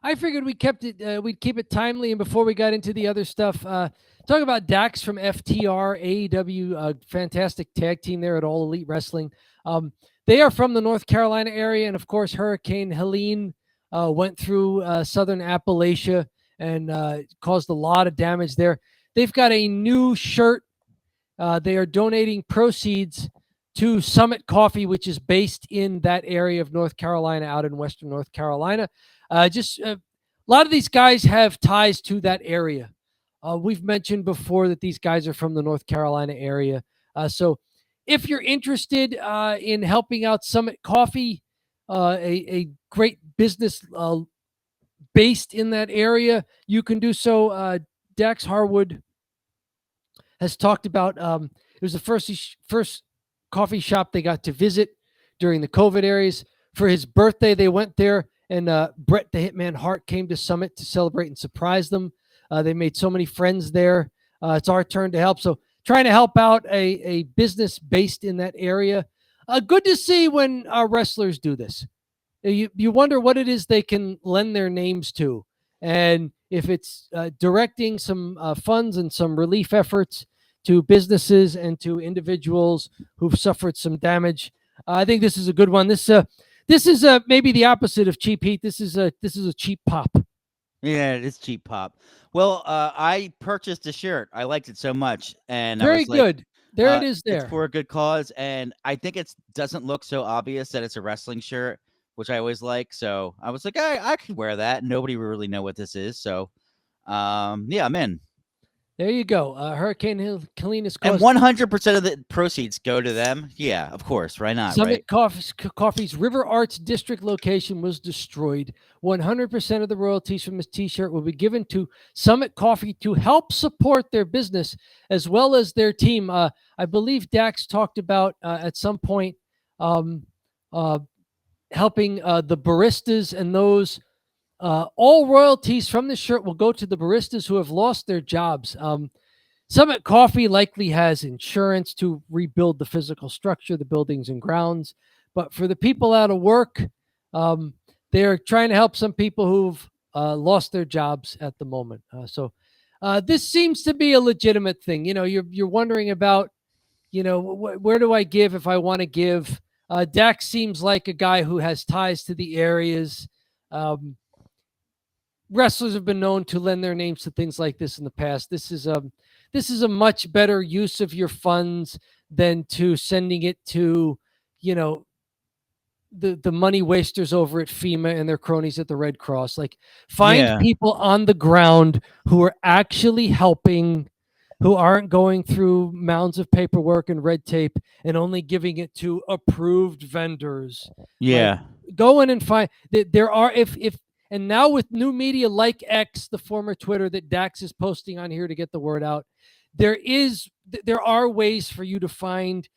I figured we kept it. We'd keep it timely, and before we got into the other stuff, talk about Dax from FTR, AEW, fantastic tag team there at All Elite Wrestling. They are from the North Carolina area, and of course, Hurricane Helene went through southern Appalachia and caused a lot of damage there. They've got a new shirt. They are donating proceeds to Summit Coffee, which is based in that area of North Carolina, out in western North Carolina. A lot of these guys have ties to that area. We've mentioned before that these guys are from the North Carolina area. So if you're interested in helping out Summit Coffee, a great business based in that area, you can do so. Dax Harwood has talked about it was the first coffee shop they got to visit during the COVID areas. For his birthday, they went there, and Bret the Hitman Hart came to Summit to celebrate and surprise them. They made so many friends there. It's our turn to help. So trying to help out a business based in that area. Good to see when our wrestlers do this. You wonder what it is they can lend their names to. And if it's directing some funds and some relief efforts to businesses and to individuals who've suffered some damage, I think this is a good one. This is maybe the opposite of cheap heat. This is a cheap pop. Yeah, it is cheap pop. Well, I purchased a shirt. I liked it so much, and Very I was like, good. There it is. There. It's for a good cause, and I think it doesn't look so obvious that it's a wrestling shirt, which I always like. So I was like, I could wear that. Nobody will really know what this is. So, yeah, I'm in. There you go. Hurricane Helene is And 100% of the proceeds go to them. Yeah, of course. Why not? Summit Right? Coffee's River Arts District location was destroyed. 100% of the royalties from this T-shirt will be given to Summit Coffee to help support their business as well as their team. I believe Dax talked about at some point helping the baristas and those. All royalties from this shirt will go to the baristas who have lost their jobs. Summit Coffee likely has insurance to rebuild the physical structure, the buildings and grounds. But for the people out of work, they're trying to help some people who've lost their jobs at the moment. So this seems to be a legitimate thing. You know, you're wondering about, you know, where do I give if I want to give? Dax seems like a guy who has ties to the areas. Wrestlers have been known to lend their names to things like this in the past. This is a much better use of your funds than to sending it to, you know, the money wasters over at FEMA and their cronies at the Red Cross. Like, find people on the ground who are actually helping, who aren't going through mounds of paperwork and red tape and only giving it to approved vendors. Yeah. Like, go in and find that there are, and now with new media like X, the former Twitter that Dax is posting on here to get the word out, there are ways for you to find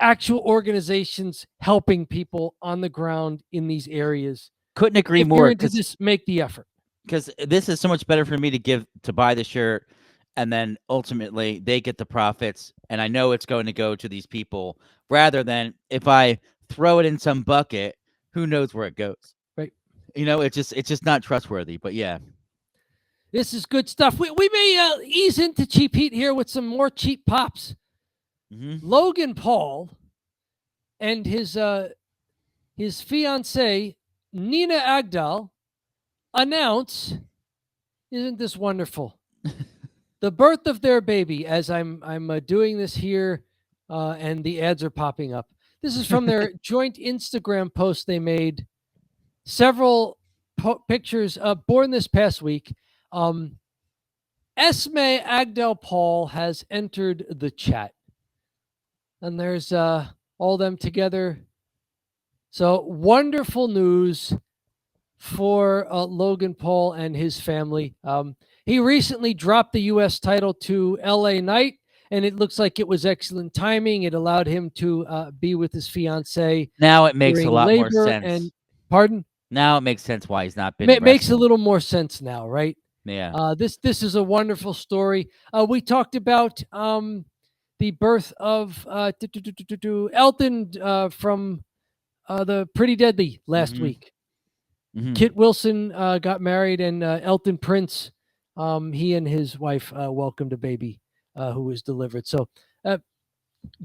actual organizations helping people on the ground in these areas. Couldn't agree more. Just make the effort. Because this is so much better for me to buy the shirt, and then ultimately they get the profits, and I know it's going to go to these people, rather than if I throw it in some bucket, who knows where it goes. Right. You know, it's just not trustworthy. But yeah, this is good stuff. We may ease into cheap heat here with some more cheap pops. Mm-hmm. Logan Paul and his fiancée Nina Agdal announce, isn't this wonderful, the birth of their baby. As I'm doing this here, and the ads are popping up. This is from their joint Instagram post they made. Several pictures born this past week. Esme Agdal Paul has entered the chat. And there's all them together. So wonderful news for Logan Paul and his family. He recently dropped the U.S. title to LA Knight, and it looks like it was excellent timing. It allowed him to be with his fiancée. Now it makes a lot more sense. And pardon? Now it makes sense why he's not been. It makes a little more sense now, right? Yeah. This is a wonderful story. We talked about the birth of Elton from the Pretty Deadly last week. Kit Wilson got married, and Elton Prince, he and his wife welcomed a baby who was delivered. So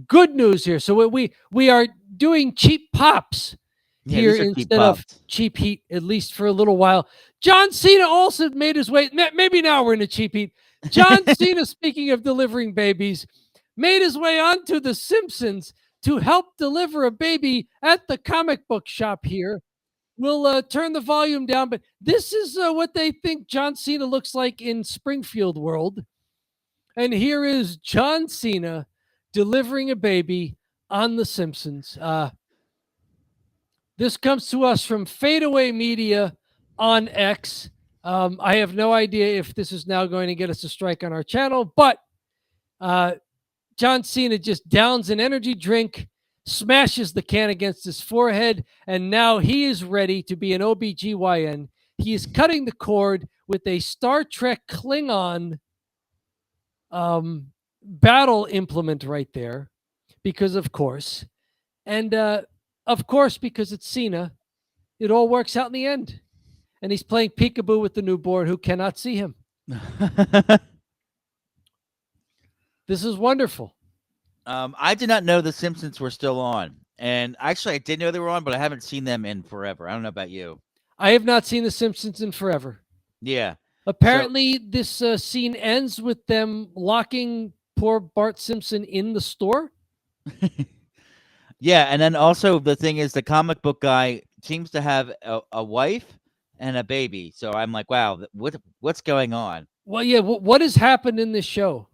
good news here. So we are doing cheap pops here instead of cheap heat, at least for a little while. John Cena also made his way. Maybe now we're in a cheap heat. John Cena, speaking of delivering babies, made his way onto The Simpsons to help deliver a baby at the comic book shop here. We'll turn the volume down, but this is what they think John Cena looks like in Springfield world. And here is John Cena delivering a baby on The Simpsons. This comes to us from Fadeaway Media on X. I have no idea if this is now going to get us a strike on our channel, but John Cena just downs an energy drink, smashes the can against his forehead, and now he is ready to be an OBGYN. He is cutting the cord with a Star Trek Klingon battle implement right there, because of course. And of course, because it's Cena, it all works out in the end. And he's playing peekaboo with the newborn who cannot see him. This is wonderful. I did not know The Simpsons were still on. And actually, I did know they were on, but I haven't seen them in forever. I don't know about you. I have not seen The Simpsons in forever. Yeah. Apparently, this scene ends with them locking poor Bart Simpson in the store. Yeah, and then also the thing is the comic book guy seems to have a wife and a baby. So I'm like, wow, what's going on? Well, yeah, what has happened in this show?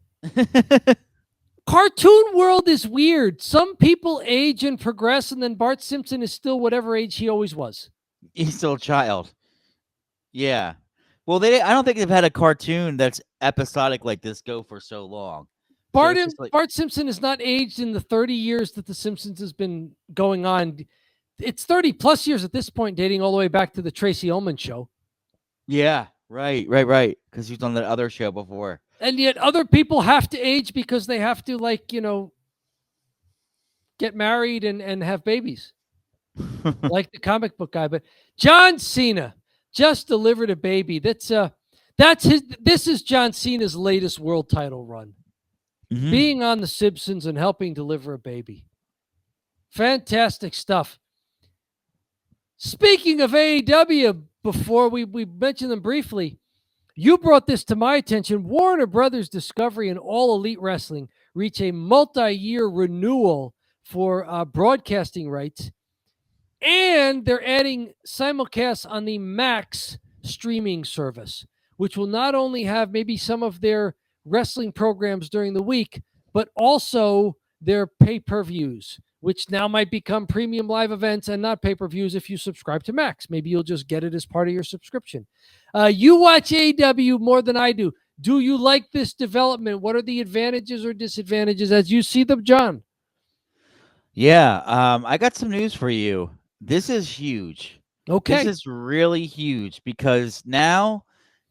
Cartoon world is weird. Some people age and progress, and then Bart Simpson is still whatever age he always was. He's still a child. Yeah. Well, I don't think they've had a cartoon that's episodic like this go for so long. Bart Simpson is not aged in the 30 years that The Simpsons has been going on. It's 30 plus years at this point, dating all the way back to the Tracy Ullman show. Yeah, right. Because he's on that other show before. And yet other people have to age because they have to, like, get married and have babies. Like the comic book guy. But John Cena just delivered a baby. This is John Cena's latest world title run. Mm-hmm. Being on The Simpsons and helping deliver a baby. Fantastic stuff. Speaking of AEW, before we mentioned them briefly, you brought this to my attention. Warner Brothers Discovery and All Elite Wrestling reach a multi-year renewal for broadcasting rights, and they're adding simulcasts on the Max streaming service, which will not only have maybe some of their wrestling programs during the week, but also their pay-per-views, which now might become premium live events and not pay-per-views if you subscribe to Max. Maybe you'll just get it as part of your subscription. You watch AEW more than I do. Do you like this development? What are the advantages or disadvantages as you see them, John? Yeah, I got some news for you. This is huge. Okay. This is really huge because now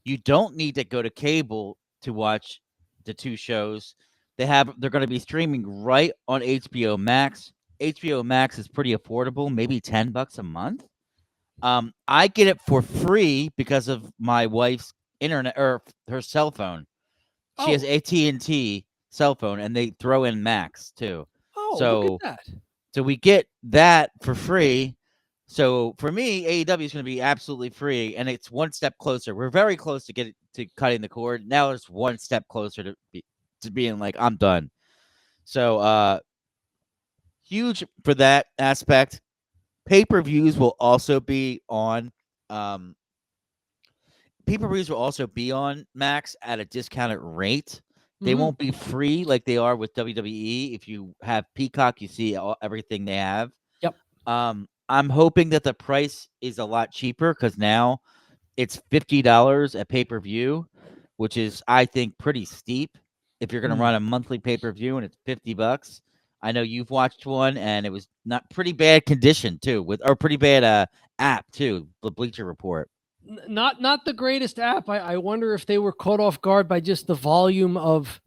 you don't need to go to cable to watch the two shows. They're going to be streaming right on HBO Max. HBO Max is pretty affordable, maybe $10 a month. I get it for free because of my wife's internet or her cell phone. She has AT&T cell phone, and they throw in Max too. Look at that. So we get that for free. So for me, AEW is going to be absolutely free, and it's one step closer. We're very close to cutting the cord. Now it's one step closer to being like, I'm done. So huge for that aspect. Pay-per-views will also be on Max at a discounted rate. They won't be free like they are with WWE. If you have Peacock, you see everything they have. Yep. I'm hoping that the price is a lot cheaper because now it's $50 a pay-per-view, which is, I think, pretty steep. If you're going to run a monthly pay-per-view and it's $50, I know you've watched one and it was not pretty bad condition too, or pretty bad app too. The Bleacher Report. Not the greatest app. I wonder if they were caught off guard by just the volume of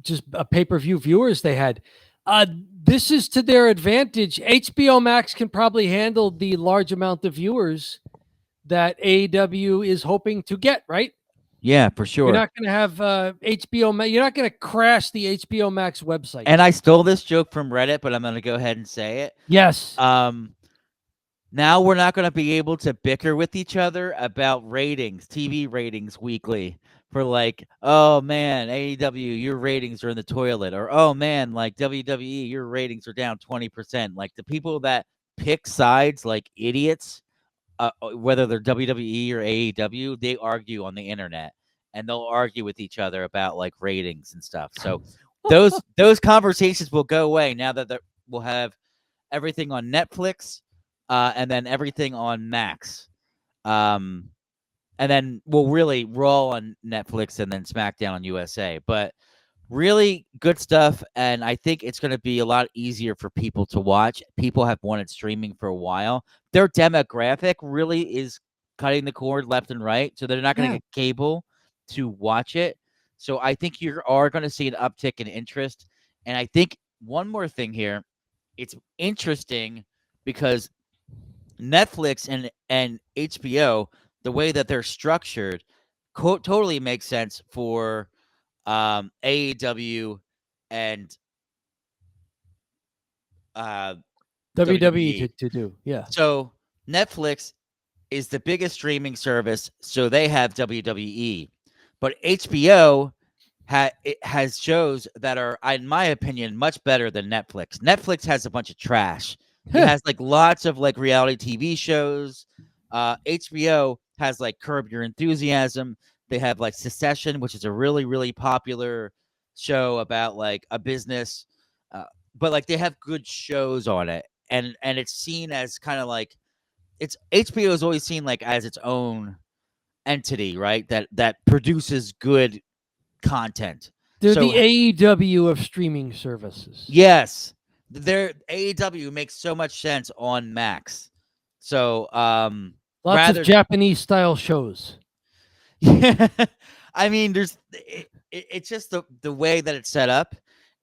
just pay-per-view viewers they had. Uh, this is to their advantage. HBO Max can probably handle the large amount of viewers that AEW is hoping to get, right? Yeah, for You're sure. not going to have HBO Max. You're not going to crash the HBO Max website. And I stole this joke from Reddit, but I'm going to go ahead and say it. Yes. Now we're not going to be able to bicker with each other about ratings, TV ratings weekly for like, oh man, AEW, your ratings are in the toilet, or oh man, like WWE, your ratings are down 20%. Like the people that pick sides like idiots, whether they're WWE or AEW, they argue on the internet and they'll argue with each other about like ratings and stuff. So those conversations will go away now that we'll have everything on Netflix, and then everything on Max. And then we'll really Raw on Netflix and then SmackDown on USA. But really good stuff, and I think it's going to be a lot easier for people to watch. People have wanted streaming for a while. Their demographic really is cutting the cord left and right, so they're not going to get cable to watch it. So I think you are going to see an uptick in interest. And I think one more thing here, it's interesting because Netflix and HBO, the way that they're structured, totally makes sense for AEW and WWE WWE. to do. Yeah. So Netflix is the biggest streaming service, so they have WWE, but HBO has shows that are, in my opinion, much better than Netflix. Netflix has a bunch of trash. It has like lots of like reality TV shows. HBO has like Curb Your Enthusiasm. They have like Secession, which is a really, really popular show about like a business. But like they have good shows on it. And it's seen as kind of like, it's HBO is always seen like as its own entity, right? That produces good content. They're So the AEW of streaming services. yes, their AEW makes so much sense on Max. So Lots of rather, Japanese style shows. I mean, it's just the way that it's set up.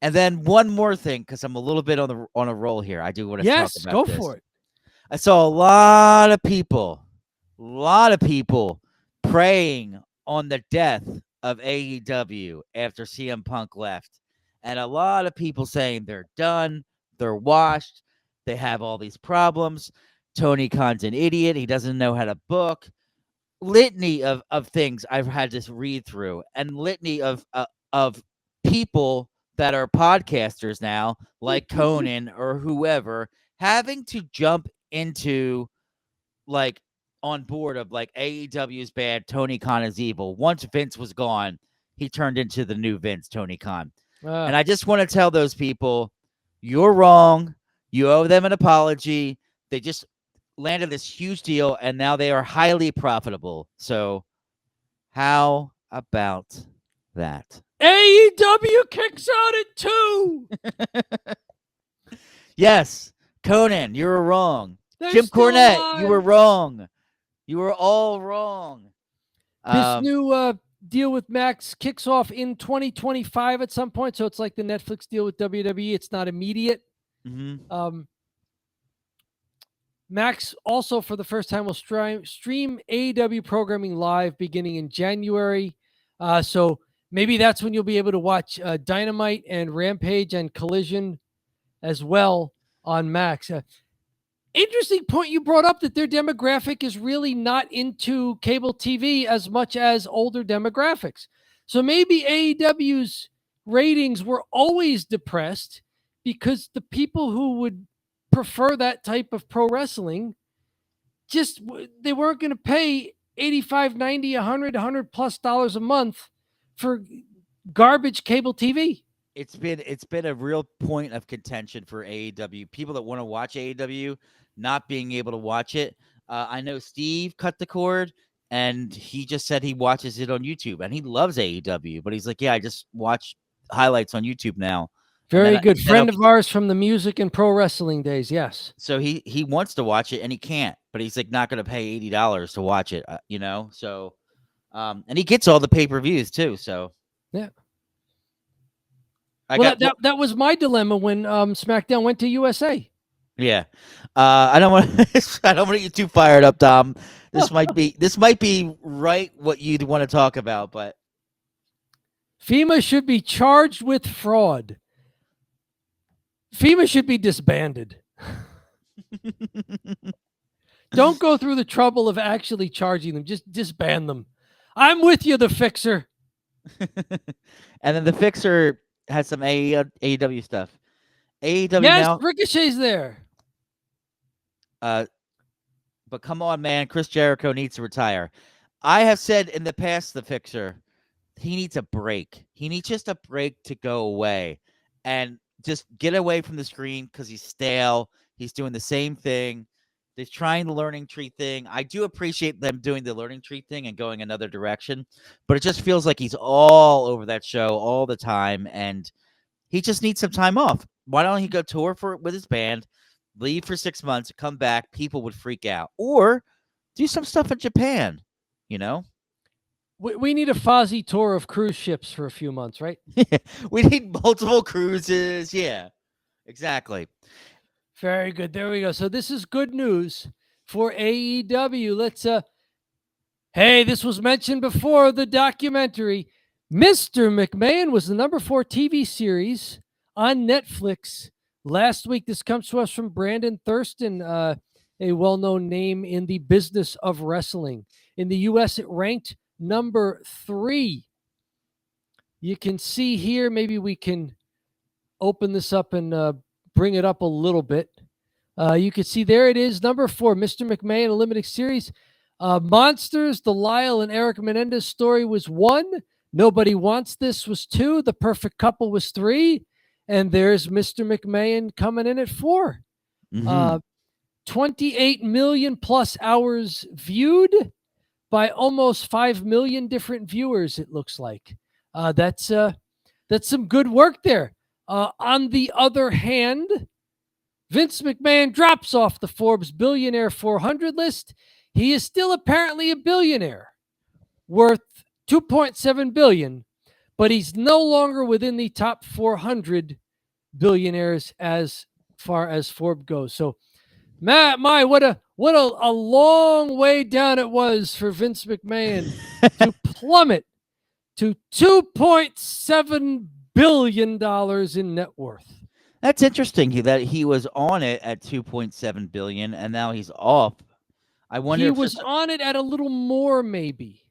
And then one more thing, because I'm a little bit on a roll here. I do want to talk Yes, about go this. for it. I saw a lot of people praying on the death of AEW after CM Punk left. And a lot of people saying they're done, they're washed, they have all these problems. Tony Khan's an idiot, he doesn't know how to book. Litany of things I've had to read through, and litany of people that are podcasters now, like Conan or whoever, having to jump into like on board of like AEW is bad, Tony Khan is evil. Once Vince was gone, he turned into the new Vince, Tony Khan. And I just want to tell those people, you're wrong. You owe them an apology. They just landed this huge deal, and now they are highly profitable. So how about that? AEW kicks out at 2. Yes, Conan, you were wrong. They're Jim still Cornette, alive. you were wrong. You were all wrong. This new deal with Max kicks off in 2025 at some point. So it's like the Netflix deal with WWE. It's not immediate. Mm-hmm. Max also, for the first time, will stream AEW programming live beginning in January. So maybe that's when you'll be able to watch Dynamite and Rampage and Collision as well on Max. Interesting point you brought up, that their demographic is really not into cable TV as much as older demographics. So maybe AEW's ratings were always depressed because the people who would prefer that type of pro wrestling, just they weren't going to pay 85, 90, 100, 100 plus dollars a month for garbage cable TV. It's been a real point of contention for AEW. People that want to watch AEW not being able to watch it. I know Steve cut the cord, and he just said he watches it on YouTube, and he loves AEW. But he's like, yeah, I just watch highlights on YouTube now. Very good friend of ours from the music and pro wrestling days. Yes. So he wants to watch it and he can't, but he's like not going to pay $80 to watch it, you know? So, and he gets all the pay-per-views too. So yeah. I Well, got that was my dilemma when SmackDown went to USA. yeah. I don't want I don't want to get too fired up, Dom. This might be right what you'd want to talk about, but FEMA should be charged with fraud. FEMA should be disbanded. Don't go through the trouble of actually charging them. Just disband them. I'm with you, the fixer. and then the fixer has some AEW stuff. AEW Yes, now, Ricochet's there. but come on, man, Chris Jericho needs to retire. I have said in the past, the fixer, he needs a break. He needs just a break to go away and just get away from the screen because he's stale. He's doing the same thing. They're trying the learning tree thing. I do appreciate them doing the learning tree thing and going another direction, but it just feels like he's all over that show all the time, and he just needs some time off. Why don't he go tour with his band, leave for 6 months, come back? People would freak out, or do some stuff in Japan. You know, We need a Fozzy tour of cruise ships for a few months, right? we need multiple cruises. Yeah, exactly. Very good. There we go. So this is good news for AEW. Let's hey, this was mentioned before the documentary. Mr. McMahon was the number 4 TV series on Netflix last week. This comes to us from Brandon Thurston, a well-known name in the business of wrestling. In the US, it ranked number 3. You can see here, maybe we can open this up and bring it up a little bit. You can see there it is, number 4, Mr. McMahon, a limited series. Monsters, the Lyle and Eric Menendez story was 1. Nobody Wants This was 2. The Perfect Couple was 3. And there's Mr. McMahon coming in at 4. Mm-hmm. 28 million plus hours viewed by almost 5 million different viewers, it looks like. That's some good work there. On the other hand, Vince McMahon drops off the Forbes Billionaire 400 list. He is still apparently a billionaire, worth $2.7 billion, but he's no longer within the top 400 billionaires as far as Forbes goes. So, Matt, what a long way down it was for Vince McMahon to plummet to $2.7 billion in net worth. That's interesting that he was on it at 2.7 billion and now he's off. I wonder He if was on it at a little more, maybe.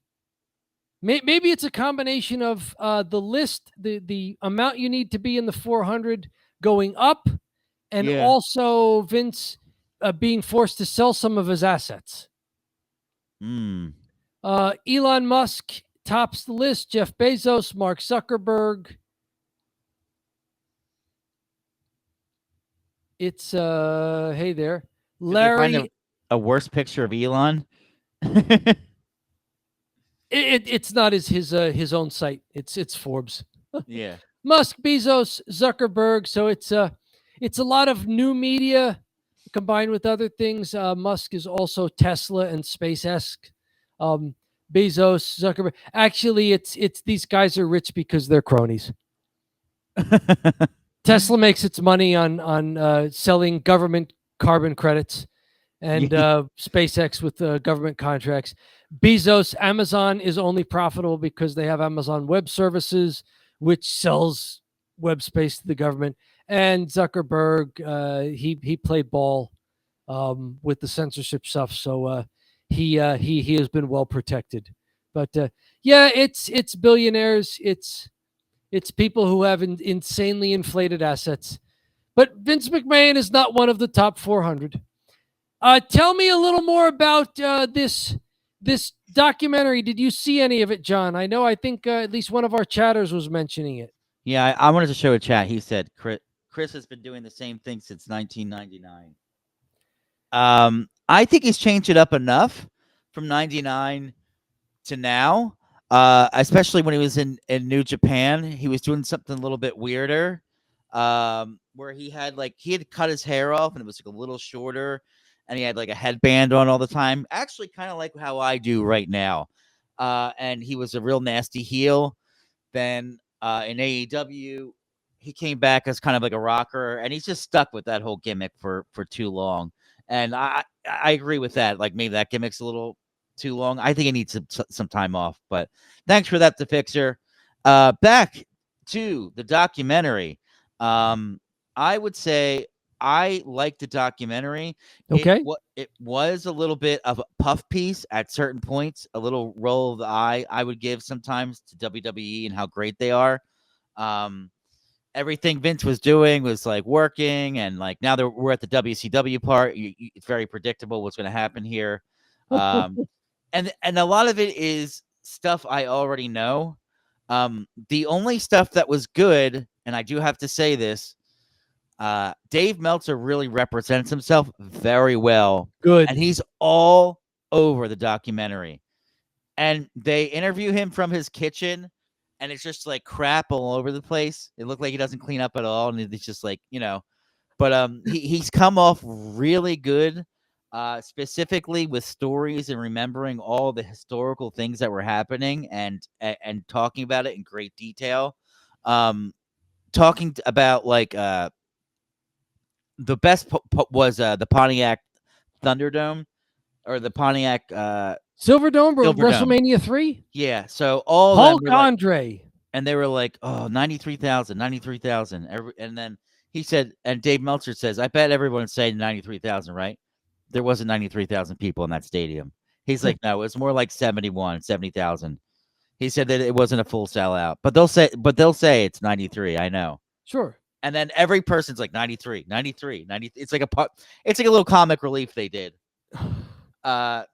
Maybe it's a combination of the list, the amount you need to be in the 400 going up, and also Vince being forced to sell some of his assets. Elon Musk tops the list. Jeff Bezos, Mark Zuckerberg. It's hey there, Larry. Did they find a worse picture of Elon? It's not his own site. It's Forbes. Yeah. Musk, Bezos, Zuckerberg. So it's a lot of new media combined with other things. Musk is also Tesla and SpaceX. Bezos, Zuckerberg. Actually, it's these guys are rich because they're cronies. Tesla makes its money on selling government carbon credits, and SpaceX with government contracts. Bezos, Amazon is only profitable because they have Amazon Web Services, which sells web space to the government. And Zuckerberg, he played ball with the censorship stuff, so he has been well protected. But it's billionaires, it's people who have insanely inflated assets. But Vince McMahon is not one of the top 400. Tell me a little more about this documentary. Did you see any of it, John? I think at least one of our chatters was mentioning it. Yeah, I wanted to show a chat. He said Chris has been doing the same thing since 1999. I think he's changed it up enough from 99 to now. Especially when he was in New Japan, he was doing something a little bit weirder, where he had cut his hair off and it was like a little shorter, and he had like a headband on all the time. Actually, kind of like how I do right now. And he was a real nasty heel. Then in AEW, he came back as kind of like a rocker, and he's just stuck with that whole gimmick for too long. And I agree with that. Like maybe that gimmick's a little too long. I think he needs some time off. But thanks for that, the Fixer. Back to the documentary. I would say I liked the documentary. Okay. It was a little bit of a puff piece at certain points, a little roll of the eye I would give sometimes to WWE and how great they are. Everything Vince was doing was like working, and like now we're at the WCW part. It's very predictable what's going to happen here, and a lot of it is stuff I already know. The only stuff that was good, and I do have to say this, Dave Meltzer really represents himself very well, Good. and he's all over the documentary. And they interview him from his kitchen, and it's just like crap all over the place. It looked like he doesn't clean up at all, and it's just like, but he's come off really good, specifically with stories and remembering all the historical things that were happening and talking about it in great detail. Talking about like the best was the Pontiac Thunderdome, or the Pontiac Silverdome or Silverdome. WrestleMania 3? Yeah, so all Hulk of them were like, Andre. and they were like, oh, 93,000, 93,000. And then he said, and Dave Meltzer says, I bet everyone's saying 93,000, right? There wasn't 93,000 people in that stadium. He's like, no, it was more like 70,000. He said that it wasn't a full sellout, but they'll say it's 93. I know. Sure. And then every person's like 93, 93, 90. It's like a little comic relief they did. And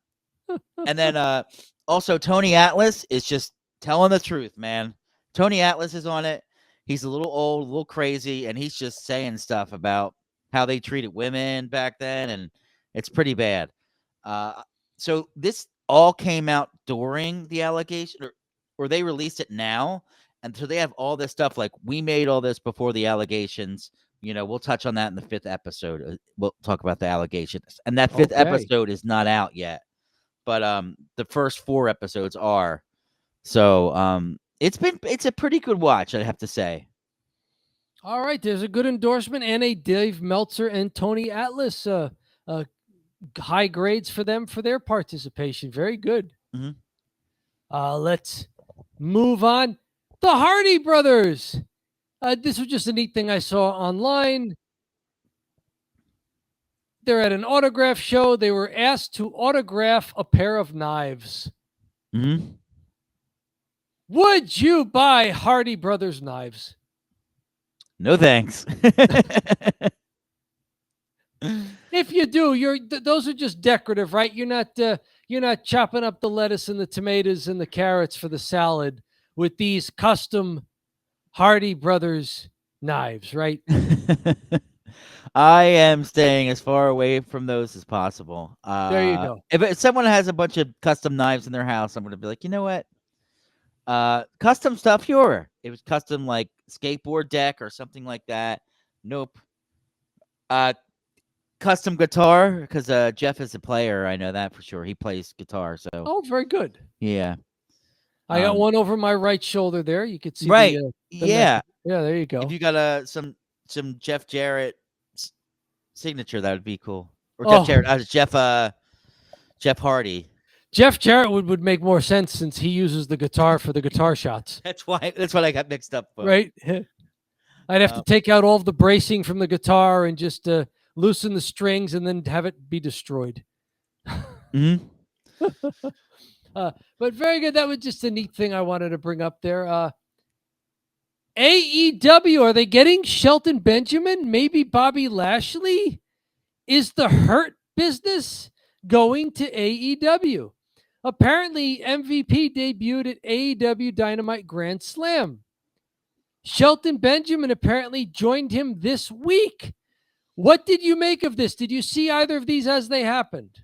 then also Tony Atlas is just telling the truth, man. Tony Atlas is on it. He's a little old, a little crazy, and he's just saying stuff about how they treated women back then, and it's pretty bad. So this all came out during the allegation, or they released it now, and so they have all this stuff like, we made all this before the allegations. We'll touch on that in the 5th episode. We'll talk about the allegations, and that 5th episode is not out yet, but the first 4 episodes are. So it's a pretty good watch, I have to say. All right, there's a good endorsement and a Dave Meltzer and Tony Atlas high grades for them for their participation. Very good. Mm-hmm. Let's move on. The Hardy Brothers. This was just a neat thing I saw online. They're at an autograph show. They were asked to autograph a pair of knives. Mm-hmm. Would you buy Hardy Brothers knives? No thanks. If you do, those are just decorative, right? You're not chopping up the lettuce and the tomatoes and the carrots for the salad with these custom Hardy Brothers knives, right? I am staying as far away from those as possible. There you go. If someone has a bunch of custom knives in their house, I'm going to be like, you know what? Custom stuff, sure. It was custom like skateboard deck or something like that. Nope. Custom guitar, because Jeff is a player. I know that for sure. He plays guitar. So. Oh, very good. Yeah. I got one over my right shoulder there. You could see. Right. Yeah. Yeah. There you go. If you got some Jeff Jarrett signature, that would be cool. Or Jeff Jarrett. Jeff Hardy. Jeff Jarrett would make more sense since he uses the guitar for the guitar shots. That's what I got mixed up with. Right. I'd have to take out all of the bracing from the guitar and just loosen the strings and then have it be destroyed. Mm-hmm. But very good. That was just a neat thing I wanted to bring up there. AEW, are they getting Shelton Benjamin? Maybe Bobby Lashley? Is the Hurt Business going to AEW? Apparently, MVP debuted at AEW Dynamite Grand Slam. Shelton Benjamin apparently joined him this week. What did you make of this? Did you see either of these as they happened?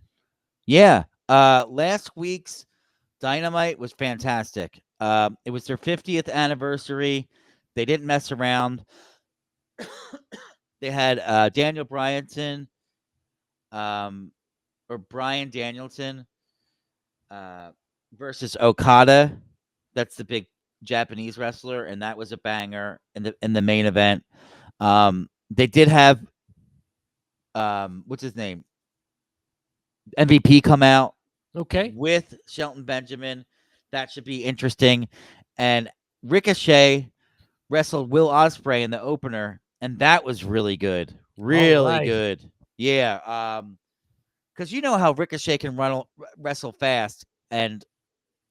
Yeah. Last week's Dynamite was fantastic. It was their 50th anniversary. They didn't mess around. They had Daniel Bryanson, or Bryan Danielson, versus Okada. That's the big Japanese wrestler, and that was a banger in the main event. They did have what's his name? MVP come out Okay. with Shelton Benjamin. That should be interesting. And Ricochet wrestled Will Ospreay in the opener, and that was really good. All Really right. good. Yeah. Because you know how Ricochet can wrestle fast, and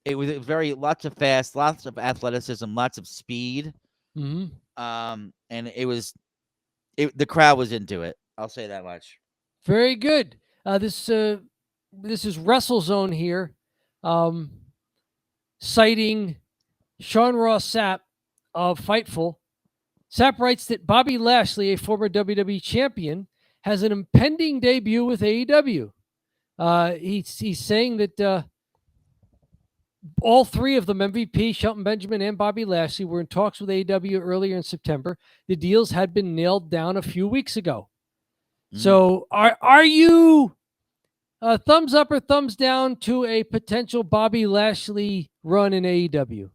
it was lots of fast, lots of athleticism, lots of speed. Hmm. And the crowd was into it. I'll say that much. Very good. This is WrestleZone here, citing Sean Ross Sapp of Fightful. Sapp writes that Bobby Lashley, a former WWE champion, has an impending debut with AEW. He's saying that all three of them, MVP, Shelton Benjamin, and Bobby Lashley, were in talks with AEW earlier in September. The deals had been nailed down a few weeks ago. So are you thumbs up or thumbs down to a potential Bobby Lashley run in AEW?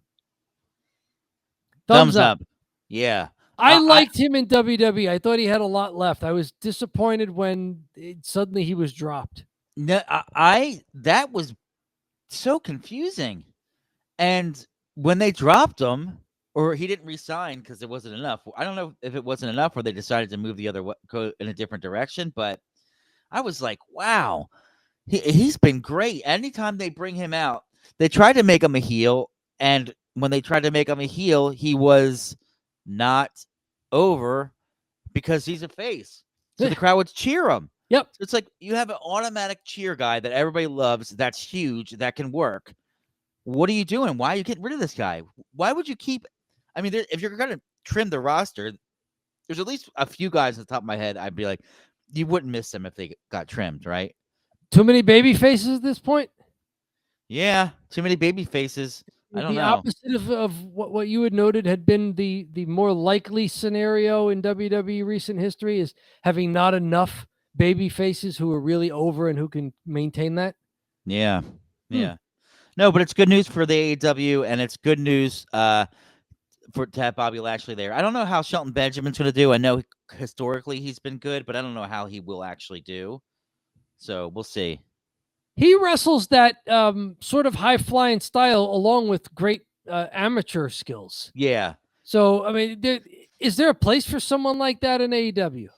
Thumbs up. Yeah. I liked him in WWE. I thought he had a lot left. I was disappointed when suddenly he was dropped. No, that was so confusing. And when they dropped him, or he didn't resign because it wasn't enough. I don't know if it wasn't enough, or they decided to move go in a different direction. But I was like, wow, he's been great. Anytime they bring him out, they try to make him a heel, and when they tried to make him a heel, he was not over because he's a face. So the crowd would cheer him. Yep. So it's like you have an automatic cheer guy that everybody loves, that's huge, that can work. What are you doing? Why are you getting rid of this guy? Why would you keep? I mean, if you're going to trim the roster, there's at least a few guys at the top of my head. I'd be like, you wouldn't miss them if they got trimmed, right? Too many baby faces at this point? Yeah, too many baby faces. I don't The know. opposite of what you had noted had been the more likely scenario in WWE recent history is having not enough baby faces who are really over and who can maintain that. Yeah. No, but it's good news for the AEW, and it's good news to have Bobby Lashley there. I don't know how Shelton Benjamin's going to do. I know historically he's been good, but I don't know how he will actually do. So we'll see. He wrestles that sort of high flying style along with great amateur skills. Yeah. So I mean, is there a place for someone like that in AEW?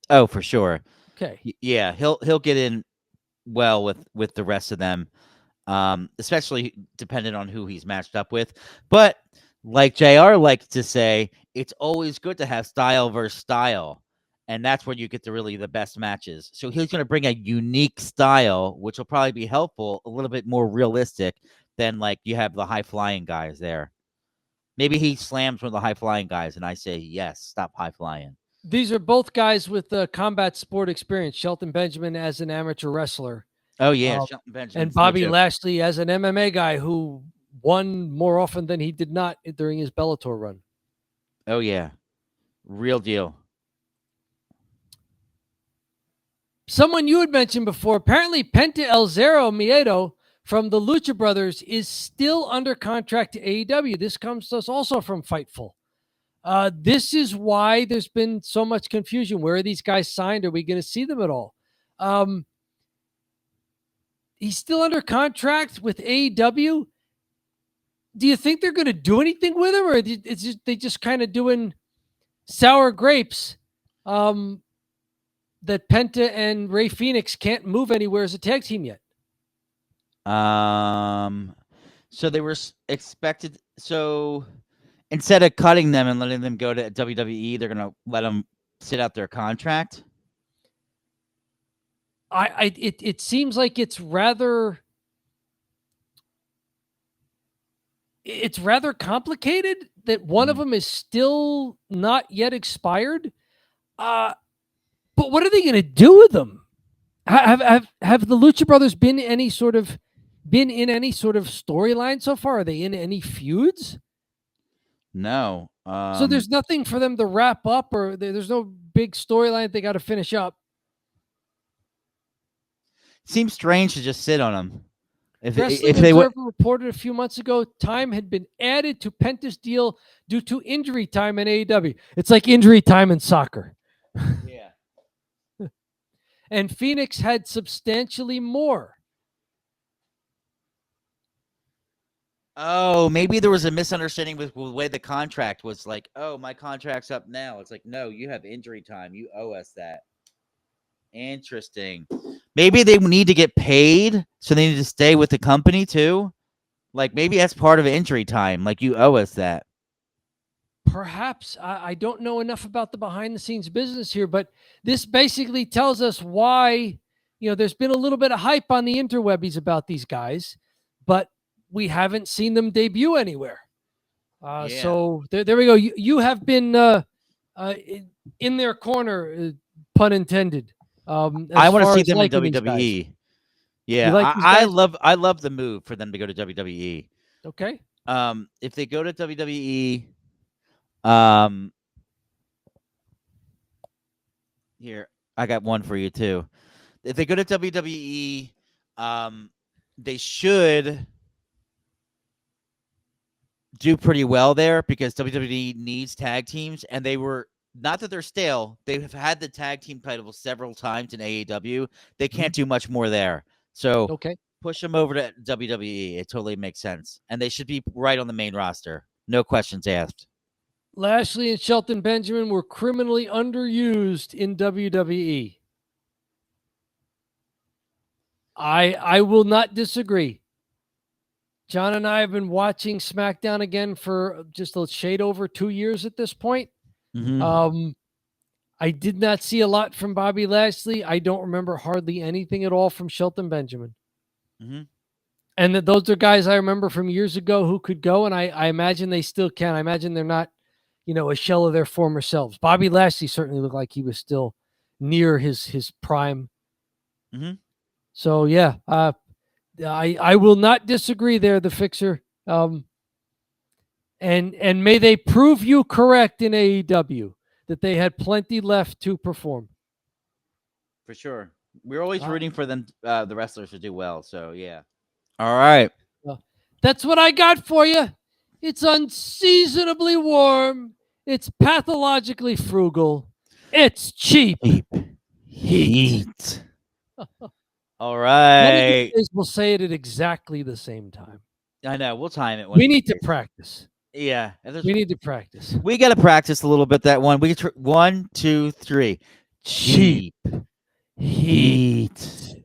Oh, for sure. Okay. Yeah, he'll get in well with the rest of them, especially depending on who he's matched up with. But like JR likes to say, it's always good to have style versus style. And that's where you get the best matches. So he's going to bring a unique style, which will probably be helpful, a little bit more realistic than like you have the high flying guys there. Maybe he slams one of the high flying guys, and I say, yes, stop high flying. These are both guys with combat sport experience. Shelton Benjamin as an amateur wrestler. Oh, yeah, Shelton Benjamin. And Bobby Lashley as an MMA guy who won more often than he did not during his Bellator run. Oh, yeah. Real deal. Someone you had mentioned before, apparently Penta El Zero Miedo from the Lucha Brothers is still under contract to AEW. This comes to us also from Fightful. This is why there's been so much confusion. Where are these guys signed? Are we going to see them at all? He's still under contract with AEW. Do you think they're going to do anything with him, or is they just kind of doing sour grapes? That Penta and Rey Fenix can't move anywhere as a tag team yet. So they were expected. So instead of cutting them and letting them go to WWE, they're gonna let them sit out their contract. It seems like it's rather complicated that one of them is still not yet expired. But what are they going to do with them? Have the Lucha Brothers been in any sort of storyline so far? Are they in any feuds? No. So there's nothing for them to wrap up, or there's no big storyline they got to finish up. Seems strange to just sit on them. Wrestling Observer reported a few months ago time had been added to Penta's deal due to injury time in AEW. It's like injury time in soccer. Yeah. And Phoenix had substantially more. Oh, maybe there was a misunderstanding with the way the contract was. Like, oh, my contract's up now. It's like, no, you have injury time. You owe us that. Interesting. Maybe they need to get paid, so they need to stay with the company too. Like, maybe that's part of injury time. Like, you owe us that. Perhaps. I don't know enough about the behind the scenes business here, but this basically tells us why, there's been a little bit of hype on the interwebbies about these guys, but we haven't seen them debut anywhere. So there we go. You have been in their corner, pun intended. I want to see them in WWE. Yeah, I love the move for them to go to WWE. Okay. If they go to WWE, here I got one for you too. If they go to WWE, they should do pretty well there because WWE needs tag teams, and they were. Not that they're stale. They have had the tag team title several times in AEW. They can't do much more there. So push them over to WWE. It totally makes sense. And they should be right on the main roster. No questions asked. Lashley and Shelton Benjamin were criminally underused in WWE. I will not disagree. John and I have been watching SmackDown again for just a shade over 2 years at this point. Mm-hmm. I did not see a lot from Bobby Lashley. I don't remember hardly anything at all from Shelton Benjamin. Mm-hmm. And those are guys I remember from years ago who could go, and I imagine they still can. I imagine they're not, a shell of their former selves. Bobby Lashley certainly looked like he was still near his prime. Mm-hmm. So, yeah, I will not disagree there, the Fixer. And may they prove you correct in AEW that they had plenty left to perform. For sure. We're always rooting for them, the wrestlers, to do well. So, yeah. All right. That's what I got for you. It's unseasonably warm. It's pathologically frugal. It's cheap heat. All right. We'll say it at exactly the same time. I know. We'll time it. We need to practice. Yeah. We need to practice. We got to practice a little bit, that one. We get 1, 2, 3. Cheap heat.